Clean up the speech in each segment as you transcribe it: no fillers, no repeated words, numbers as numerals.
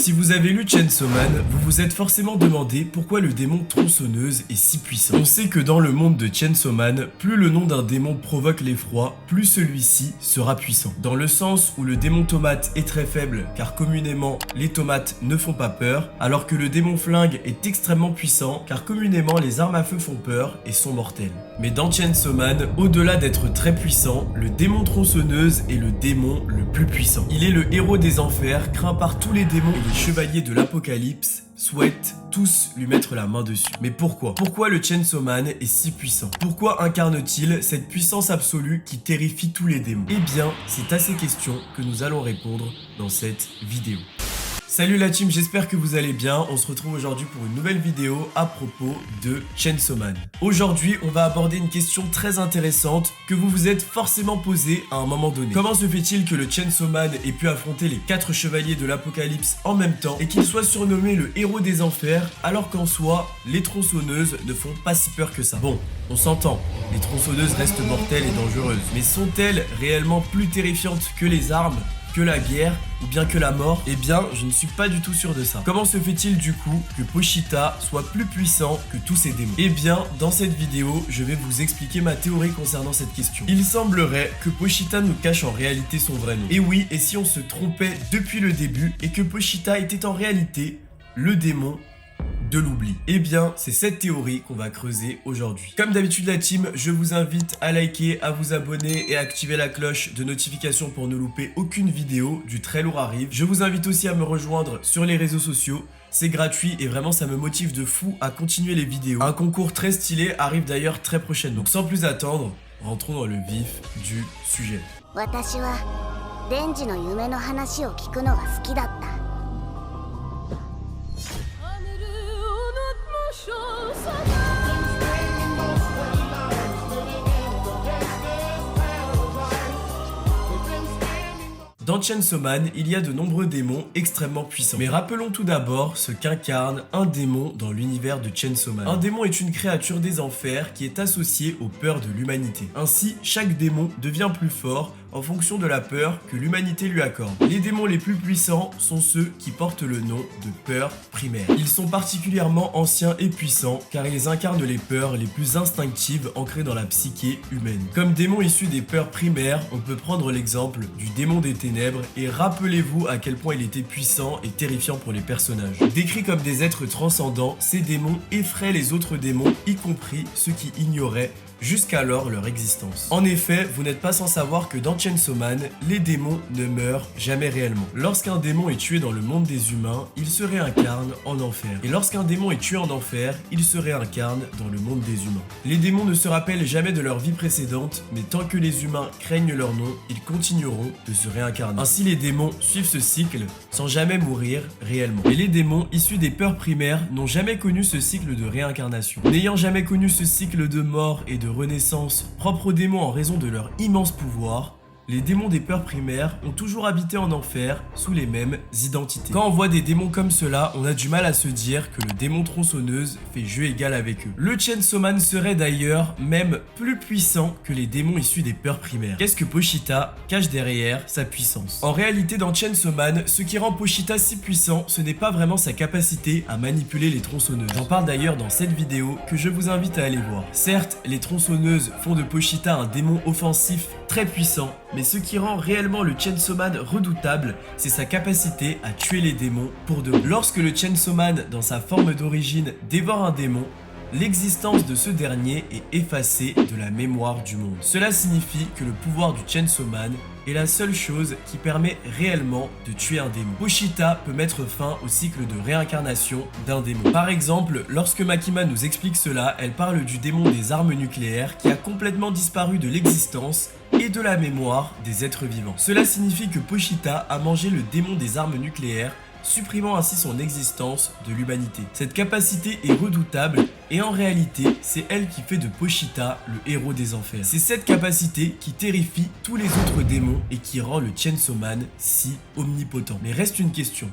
Si vous avez lu Chainsaw Man, vous vous êtes forcément demandé pourquoi le démon tronçonneuse est si puissant. On sait que dans le monde de Chainsaw Man, plus le nom d'un démon provoque l'effroi, plus celui-ci sera puissant. Dans le sens où le démon tomate est très faible, car communément les tomates ne font pas peur, alors que le démon flingue est extrêmement puissant, car communément les armes à feu font peur et sont mortelles. Mais dans Chainsaw Man, au-delà d'être très puissant, le démon tronçonneuse est le démon le plus puissant. Il est le héros des enfers, craint par tous les démons et les chevaliers de l'apocalypse souhaitent tous lui mettre la main dessus. Mais pourquoi? Pourquoi le Chainsaw Man est si puissant? Pourquoi incarne-t-il cette puissance absolue qui terrifie tous les démons? Eh bien, c'est à ces questions que nous allons répondre dans cette vidéo. Salut la team, j'espère que vous allez bien. On se retrouve aujourd'hui pour une nouvelle vidéo à propos de Chainsaw Man. Aujourd'hui, on va aborder une question très intéressante que vous vous êtes forcément posée à un moment donné. Comment se fait-il que le Chainsaw Man ait pu affronter les 4 chevaliers de l'apocalypse en même temps et qu'il soit surnommé le héros des enfers alors qu'en soi, les tronçonneuses ne font pas si peur que ça? Bon, on s'entend, les tronçonneuses restent mortelles et dangereuses, mais sont-elles réellement plus terrifiantes que les armes, que la guerre ou bien que la mort? Eh bien, je ne suis pas du tout sûr de ça. Comment se fait-il du coup que Pochita soit plus puissant que tous ces démons? Eh bien, dans cette vidéo, je vais vous expliquer ma théorie concernant cette question. Il semblerait que Pochita nous cache en réalité son vrai nom. Et oui, et si on se trompait depuis le début et que Pochita était en réalité le démon de l'oubli? Eh bien, c'est cette théorie qu'on va creuser aujourd'hui. Comme d'habitude la team, je vous invite à liker, à vous abonner et à activer la cloche de notification pour ne louper aucune vidéo, du très lourd arrive. Je vous invite aussi à me rejoindre sur les réseaux sociaux. C'est gratuit et vraiment ça me motive de fou à continuer les vidéos. Un concours très stylé arrive d'ailleurs très prochainement. Donc sans plus attendre, rentrons dans le vif du sujet. Dans Chainsaw Man, il y a de nombreux démons extrêmement puissants. Mais rappelons tout d'abord ce qu'incarne un démon dans l'univers de Chainsaw Man. Un démon est une créature des enfers qui est associée aux peurs de l'humanité. Ainsi, chaque démon devient plus fort en fonction de la peur que l'humanité lui accorde. Les démons les plus puissants sont ceux qui portent le nom de peurs primaires. Ils sont particulièrement anciens et puissants car ils incarnent les peurs les plus instinctives ancrées dans la psyché humaine. Comme démons issus des peurs primaires, on peut prendre l'exemple du démon des ténèbres et rappelez-vous à quel point il était puissant et terrifiant pour les personnages. Décrits comme des êtres transcendants, ces démons effraient les autres démons, y compris ceux qui ignoraient jusqu'alors leur existence. En effet, vous n'êtes pas sans savoir que dans Chainsaw Man, les démons ne meurent jamais réellement. Lorsqu'un démon est tué dans le monde des humains, il se réincarne en enfer. Et lorsqu'un démon est tué en enfer, il se réincarne dans le monde des humains. Les démons ne se rappellent jamais de leur vie précédente, mais tant que les humains craignent leur nom, ils continueront de se réincarner. Ainsi, les démons suivent ce cycle sans jamais mourir réellement. Et les démons issus des peurs primaires n'ont jamais connu ce cycle de réincarnation. N'ayant jamais connu ce cycle de mort et de renaissance propre aux démons en raison de leur immense pouvoir, les démons des peurs primaires ont toujours habité en enfer sous les mêmes identités. Quand on voit des démons comme cela, on a du mal à se dire que le démon tronçonneuse fait jeu égal avec eux. Le Chainsaw Man serait d'ailleurs même plus puissant que les démons issus des peurs primaires. Qu'est-ce que Pochita cache derrière sa puissance? En réalité, dans Chainsaw Man, ce qui rend Pochita si puissant, ce n'est pas vraiment sa capacité à manipuler les tronçonneuses. J'en parle d'ailleurs dans cette vidéo que je vous invite à aller voir. Certes, les tronçonneuses font de Pochita un démon offensif très puissant, mais ce qui rend réellement le Chainsaw Man redoutable, c'est sa capacité à tuer les démons pour de bon. Lorsque le Chainsaw Man, dans sa forme d'origine, dévore un démon, l'existence de ce dernier est effacée de la mémoire du monde. Cela signifie que le pouvoir du Chainsaw Man est la seule chose qui permet réellement de tuer un démon. Pochita peut mettre fin au cycle de réincarnation d'un démon. Par exemple, lorsque Makima nous explique cela, elle parle du démon des armes nucléaires qui a complètement disparu de l'existence et de la mémoire des êtres vivants. Cela signifie que Pochita a mangé le démon des armes nucléaires, supprimant ainsi son existence de l'humanité. Cette capacité est redoutable et en réalité, c'est elle qui fait de Pochita le héros des enfers. C'est cette capacité qui terrifie tous les autres démons et qui rend le Chainsaw Man si omnipotent. Mais reste une question.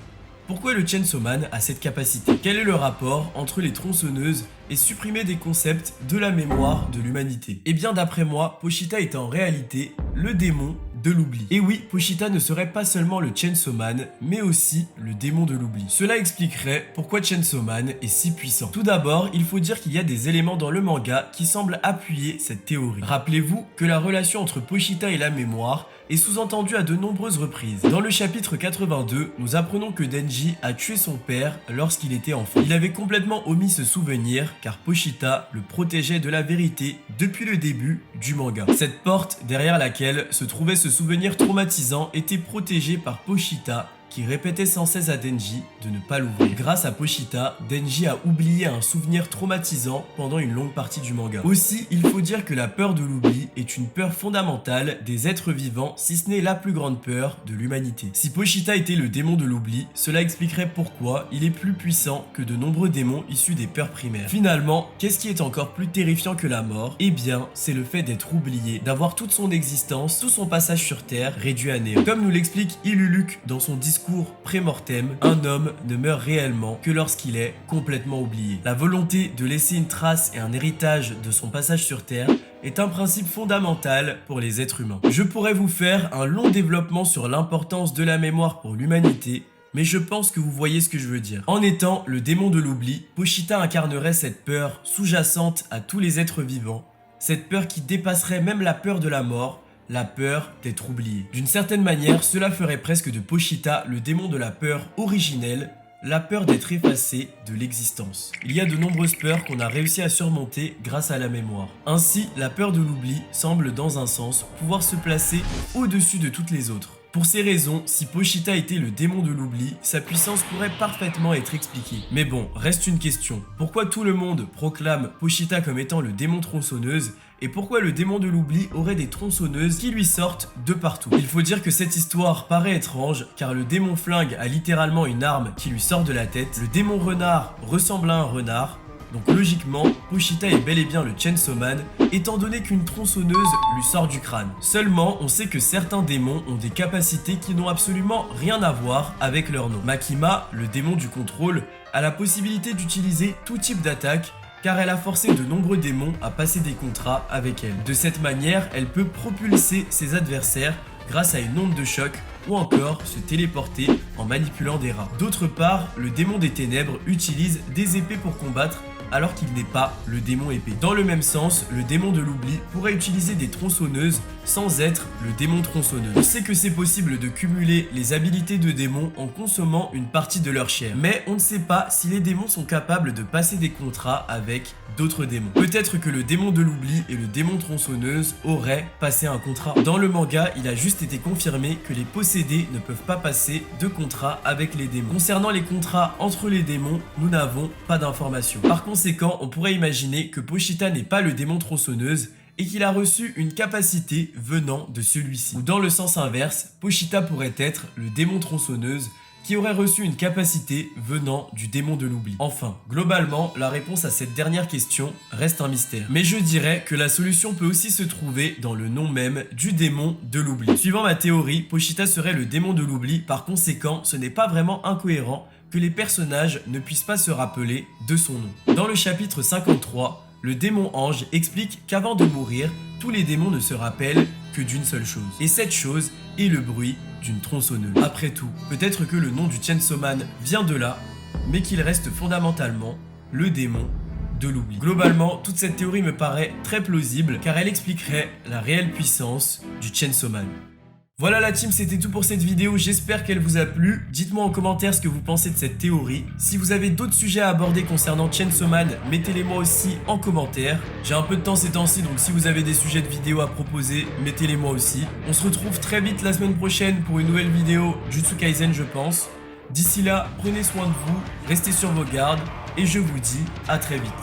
Pourquoi le Chainsaw Man a cette capacité? Quel est le rapport entre les tronçonneuses et supprimer des concepts, de la mémoire de l'humanité? Eh bien d'après moi, Pochita est en réalité le démon de l'oubli. Et oui, Pochita ne serait pas seulement le Chainsaw Man, mais aussi le démon de l'oubli. Cela expliquerait pourquoi Chainsaw Man est si puissant. Tout d'abord, il faut dire qu'il y a des éléments dans le manga qui semblent appuyer cette théorie. Rappelez-vous que la relation entre Pochita et la mémoire est sous-entendu à de nombreuses reprises. Dans le chapitre 82, nous apprenons que Denji a tué son père lorsqu'il était enfant. Il avait complètement omis ce souvenir car Pochita le protégeait de la vérité depuis le début du manga. Cette porte derrière laquelle se trouvait ce souvenir traumatisant était protégée par Pochita qui répétait sans cesse à Denji de ne pas l'ouvrir. Grâce à Pochita, Denji a oublié un souvenir traumatisant pendant une longue partie du manga. Aussi, il faut dire que la peur de l'oubli est une peur fondamentale des êtres vivants, si ce n'est la plus grande peur de l'humanité. Si Pochita était le démon de l'oubli, cela expliquerait pourquoi il est plus puissant que de nombreux démons issus des peurs primaires. Finalement, qu'est-ce qui est encore plus terrifiant que la mort? Eh bien, c'est le fait d'être oublié, d'avoir toute son existence, tout son passage sur Terre réduit à néant. Comme nous l'explique Iluluk dans son discours pré-mortem, un homme ne meurt réellement que lorsqu'il est complètement oublié. La volonté de laisser une trace et un héritage de son passage sur Terre est un principe fondamental pour les êtres humains. Je pourrais vous faire un long développement sur l'importance de la mémoire pour l'humanité, mais je pense que vous voyez ce que je veux dire. En étant le démon de l'oubli, Pochita incarnerait cette peur sous-jacente à tous les êtres vivants, cette peur qui dépasserait même la peur de la mort, la peur d'être oublié. D'une certaine manière, cela ferait presque de Pochita le démon de la peur originelle, la peur d'être effacé de l'existence. Il y a de nombreuses peurs qu'on a réussi à surmonter grâce à la mémoire. Ainsi, la peur de l'oubli semble dans un sens pouvoir se placer au-dessus de toutes les autres. Pour ces raisons, si Pochita était le démon de l'oubli, sa puissance pourrait parfaitement être expliquée. Mais bon, reste une question. Pourquoi tout le monde proclame Pochita comme étant le démon tronçonneuse et pourquoi le démon de l'oubli aurait des tronçonneuses qui lui sortent de partout? Il faut dire que cette histoire paraît étrange car le démon flingue a littéralement une arme qui lui sort de la tête, le démon renard ressemble à un renard, donc logiquement, Pochita est bel et bien le Chainsaw Man, étant donné qu'une tronçonneuse lui sort du crâne. Seulement, on sait que certains démons ont des capacités qui n'ont absolument rien à voir avec leur nom. Makima, le démon du contrôle, a la possibilité d'utiliser tout type d'attaque, car elle a forcé de nombreux démons à passer des contrats avec elle. De cette manière, elle peut propulser ses adversaires grâce à une onde de choc ou encore se téléporter en manipulant des rats. D'autre part, le démon des ténèbres utilise des épées pour combattre alors qu'il n'est pas le démon épée. Dans le même sens, le démon de l'oubli pourrait utiliser des tronçonneuses sans être le démon tronçonneuse. On sait que c'est possible de cumuler les habilités de démons en consommant une partie de leur chair, mais on ne sait pas si les démons sont capables de passer des contrats avec d'autres démons. Peut-être que le démon de l'oubli et le démon tronçonneuse auraient passé un contrat. Dans le manga, il a juste été confirmé que les possédés ne peuvent pas passer de contrat avec les démons. Concernant les contrats entre les démons, nous n'avons pas d'informations. Par conséquent, on pourrait imaginer que Pochita n'est pas le démon tronçonneuse et qu'il a reçu une capacité venant de celui-ci. Ou dans le sens inverse, Pochita pourrait être le démon tronçonneuse qui aurait reçu une capacité venant du démon de l'oubli. Enfin, globalement, la réponse à cette dernière question reste un mystère. Mais je dirais que la solution peut aussi se trouver dans le nom même du démon de l'oubli. Suivant ma théorie, Pochita serait le démon de l'oubli, par conséquent, ce n'est pas vraiment incohérent que les personnages ne puissent pas se rappeler de son nom. Dans le chapitre 53, le démon ange explique qu'avant de mourir, tous les démons ne se rappellent que d'une seule chose. Et cette chose est le bruit d'une tronçonneuse. Après tout, peut-être que le nom du Chainsaw Man vient de là, mais qu'il reste fondamentalement le démon de l'oubli. Globalement, toute cette théorie me paraît très plausible car elle expliquerait la réelle puissance du Chainsaw Man. Voilà la team, c'était tout pour cette vidéo, j'espère qu'elle vous a plu. Dites-moi en commentaire ce que vous pensez de cette théorie. Si vous avez d'autres sujets à aborder concernant Chainsaw Man, mettez-les moi aussi en commentaire. J'ai un peu de temps ces temps-ci, donc si vous avez des sujets de vidéos à proposer, mettez-les moi aussi. On se retrouve très vite la semaine prochaine pour une nouvelle vidéo Jujutsu Kaisen je pense. D'ici là, prenez soin de vous, restez sur vos gardes et je vous dis à très vite.